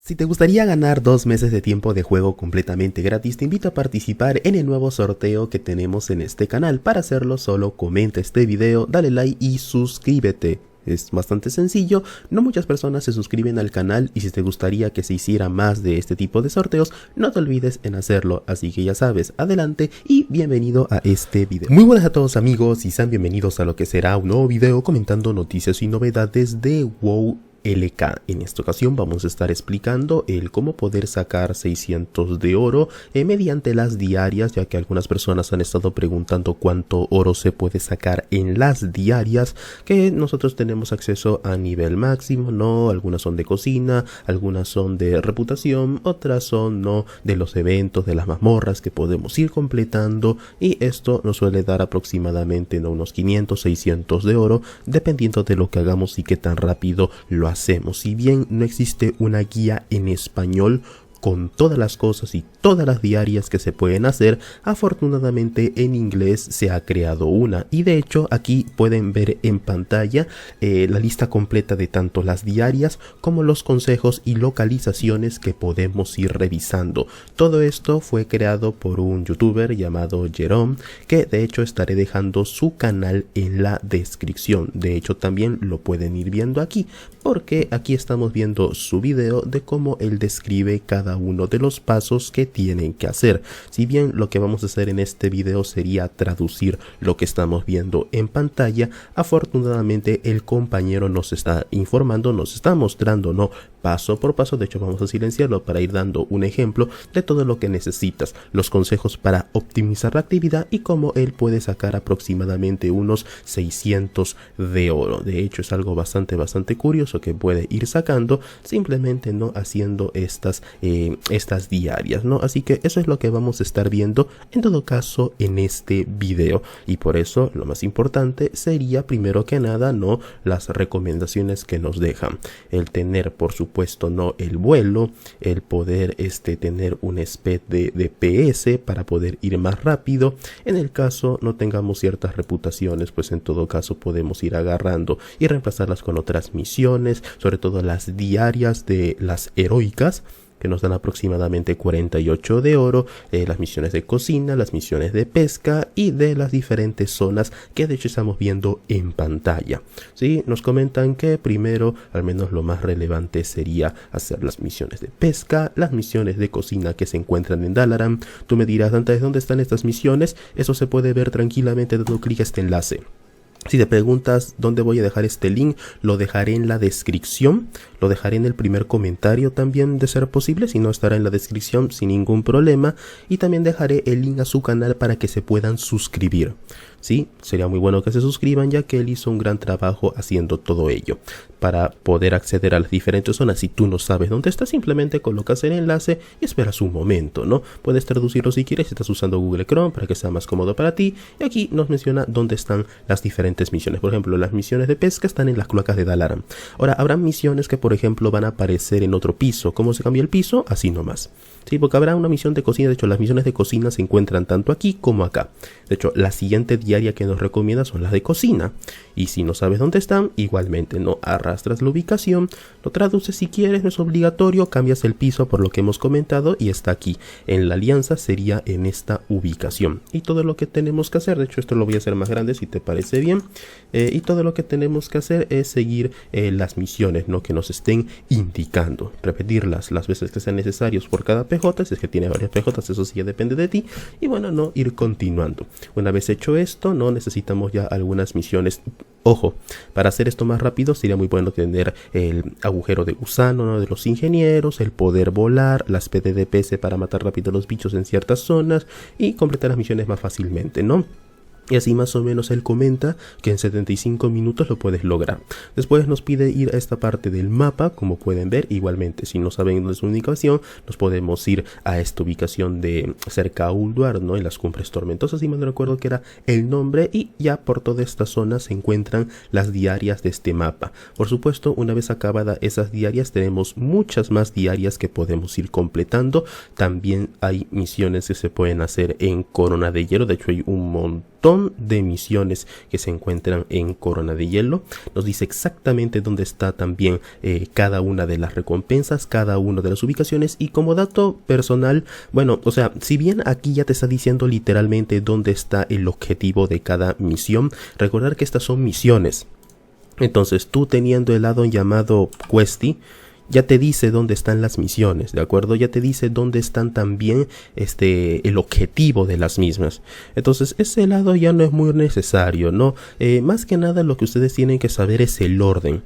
Si te gustaría ganar 2 meses de tiempo de juego completamente gratis, te invito a participar en el nuevo sorteo que tenemos en este canal. Para hacerlo, solo comenta este video, dale like y suscríbete. Es bastante sencillo, no muchas personas se suscriben al canal y si te gustaría que se hiciera más de este tipo de sorteos, no te olvides en hacerlo, así que ya sabes, adelante y bienvenido a este video. Muy buenas a todos amigos y sean bienvenidos a lo que será un nuevo video comentando noticias y novedades de WoW LK. En esta ocasión vamos a estar explicando el cómo poder sacar 600 de oro mediante las diarias, ya que algunas personas han estado preguntando cuánto oro se puede sacar en las diarias, que nosotros tenemos acceso a nivel máximo, no, algunas son de cocina, algunas son de reputación, otras son no de los eventos, de las mazmorras que podemos ir completando, y esto nos suele dar aproximadamente no unos 500, 600 de oro, dependiendo de lo que hagamos y qué tan rápido lo hacemos. Si bien no existe una guía en español con todas las cosas y todas las diarias que se pueden hacer, afortunadamente en inglés se ha creado una, y de hecho aquí pueden ver en pantalla la lista completa de tanto las diarias como los consejos y localizaciones que podemos ir revisando. Todo esto fue creado por un youtuber llamado Jerome, que de hecho estaré dejando su canal en la descripción. De hecho también lo pueden ir viendo aquí, porque aquí estamos viendo su video de cómo él describe cada uno de los pasos que tienen que hacer. Si bien lo que vamos a hacer en este video sería traducir lo que estamos viendo en pantalla, afortunadamente el compañero nos está informando, nos está mostrando, no, paso por paso. De hecho vamos a silenciarlo para ir dando un ejemplo de todo lo que necesitas, los consejos para optimizar la actividad y cómo él puede sacar aproximadamente unos 600 de oro. De hecho es algo bastante curioso que puede ir sacando simplemente no haciendo estas diarias, ¿no? Así que eso es lo que vamos a estar viendo en todo caso en este video, y por eso lo más importante sería primero que nada no las recomendaciones que nos dejan, el tener por supuesto no el vuelo, el poder tener un speed de PS para poder ir más rápido. En el caso no tengamos ciertas reputaciones, pues en todo caso podemos ir agarrando y reemplazarlas con otras misiones, sobre todo las diarias de las heroicas, que nos dan aproximadamente 48 de oro, las misiones de cocina, las misiones de pesca y de las diferentes zonas que de hecho estamos viendo en pantalla. ¿Sí? Nos comentan que primero, al menos lo más relevante sería hacer las misiones de pesca, las misiones de cocina que se encuentran en Dalaran. Tú me dirás, Dante, ¿dónde están estas misiones? Eso se puede ver tranquilamente dando clic a este enlace. Si te preguntas dónde voy a dejar este link, lo dejaré en la descripción, lo dejaré en el primer comentario también de ser posible, si no estará en la descripción sin ningún problema, y también dejaré el link a su canal para que se puedan suscribir. Sí, sería muy bueno que se suscriban, ya que él hizo un gran trabajo haciendo todo ello. Para poder acceder a las diferentes zonas, si tú no sabes dónde está, simplemente colocas el enlace y esperas un momento, ¿no? Puedes traducirlo si quieres, si estás usando Google Chrome para que sea más cómodo para ti. Y aquí nos menciona dónde están las diferentes misiones. Por ejemplo, las misiones de pesca están en las cloacas de Dalaran. Ahora, habrá misiones que por ejemplo van a aparecer en otro piso. ¿Cómo se cambia el piso? Así nomás. Sí, porque habrá una misión de cocina. De hecho, las misiones de cocina se encuentran tanto aquí como acá. De hecho, la siguiente diaria que nos recomienda son las de cocina. Y si no sabes dónde están, igualmente no arrastras la ubicación, lo traduces si quieres, no es obligatorio, cambias el piso por lo que hemos comentado y está aquí. En la alianza sería en esta ubicación. Y todo lo que tenemos que hacer, de hecho esto lo voy a hacer más grande si te parece bien, y todo lo que tenemos que hacer es seguir las misiones, ¿no?, que nos estén indicando, repetirlas las veces que sean necesarios por cada PJ, si es que tiene varias PJs, eso sí ya depende de ti, y bueno, no ir continuando. Una vez hecho esto, no necesitamos ya algunas misiones. Ojo, para hacer esto más rápido sería muy bueno tener el agujero de gusano, ¿no?, de los ingenieros, el poder volar, las PDDPS para matar rápido a los bichos en ciertas zonas y completar las misiones más fácilmente, ¿no? Y así más o menos él comenta que en 75 minutos lo puedes lograr. Después nos pide ir a esta parte del mapa, como pueden ver. Igualmente, si no saben dónde es su ubicación, nos podemos ir a esta ubicación de cerca a Ulduar, ¿no?, en las cumbres tormentosas, si me recuerdo que era el nombre. Y ya por toda esta zona se encuentran las diarias de este mapa. Por supuesto, una vez acabadas esas diarias, tenemos muchas más diarias que podemos ir completando. También hay misiones que se pueden hacer en Corona de Hierro. De hecho hay un montón montón de misiones que se encuentran en Corona de Hielo. Nos dice exactamente dónde está también cada una de las recompensas, cada una de las ubicaciones. Y como dato personal, bueno, o sea, si bien aquí ya te está diciendo literalmente dónde está el objetivo de cada misión, recordar que estas son misiones. Entonces tú teniendo el addon llamado Questy, ya te dice dónde están las misiones, ¿de acuerdo? Ya te dice dónde están también el objetivo de las mismas. Entonces ese lado ya no es muy necesario, ¿no? Más que nada lo que ustedes tienen que saber es el orden.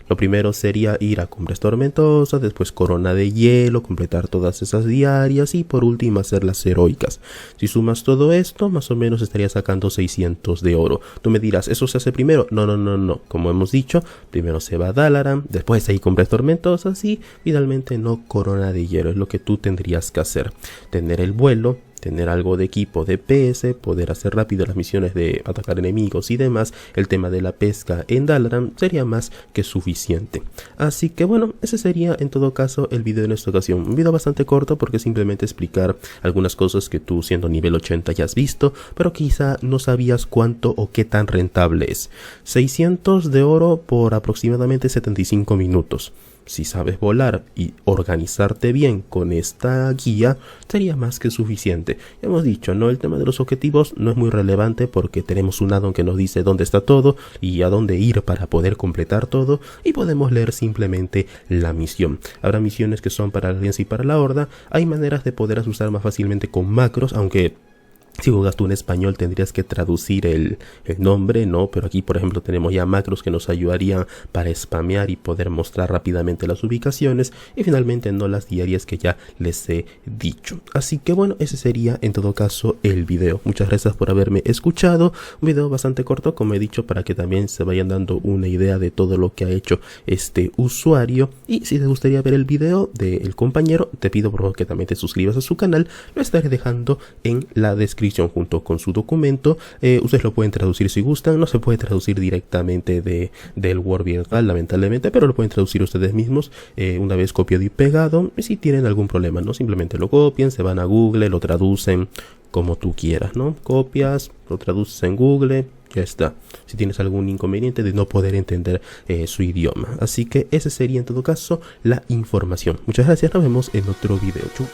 Lo primero sería ir a Cumbres Tormentosas, después Corona de Hielo, completar todas esas diarias y por último hacer las heroicas. Si sumas todo esto, más o menos estarías sacando 600 de oro. Tú me dirás, ¿eso se hace primero? No. Como hemos dicho, primero se va a Dalaran, después hay Cumbres Tormentosas y finalmente no Corona de Hielo. Es lo que tú tendrías que hacer. Tener el vuelo, tener algo de equipo de PS, poder hacer rápido las misiones de atacar enemigos y demás. El tema de la pesca en Dalaran sería más que suficiente. Así que bueno, ese sería en todo caso el video en esta ocasión. Un video bastante corto porque simplemente explicar algunas cosas que tú siendo nivel 80 ya has visto, pero quizá no sabías cuánto o qué tan rentable es. 600 de oro por aproximadamente 75 minutos. Si sabes volar y organizarte bien con esta guía, sería más que suficiente. Ya hemos dicho, ¿no? El tema de los objetivos no es muy relevante porque tenemos un addon que nos dice dónde está todo y a dónde ir para poder completar todo, y podemos leer simplemente la misión. Habrá misiones que son para la Alianza y para la Horda. Hay maneras de poderlas usar más fácilmente con macros, aunque si jugas tú en español tendrías que traducir el nombre, ¿no? Pero aquí, por ejemplo, tenemos ya macros que nos ayudarían para spamear y poder mostrar rápidamente las ubicaciones. Y finalmente, no las diarias que ya les he dicho. Así que bueno, ese sería en todo caso el video. Muchas gracias por haberme escuchado. Un video bastante corto, como he dicho, para que también se vayan dando una idea de todo lo que ha hecho este usuario. Y si te gustaría ver el video del compañero, te pido por favor que también te suscribas a su canal. Lo estaré dejando en la descripción junto con su documento. Ustedes lo pueden traducir si gustan. No se puede traducir directamente del Word virtual, lamentablemente, pero lo pueden traducir ustedes mismos una vez copiado y pegado. Y si tienen algún problema, no, simplemente lo copian, se van a Google, lo traducen como tú quieras, ¿no? Copias, lo traduces en Google, ya está. Si tienes algún inconveniente de no poder entender su idioma. Así que ese sería en todo caso la información. Muchas gracias, nos vemos en otro video. Chau.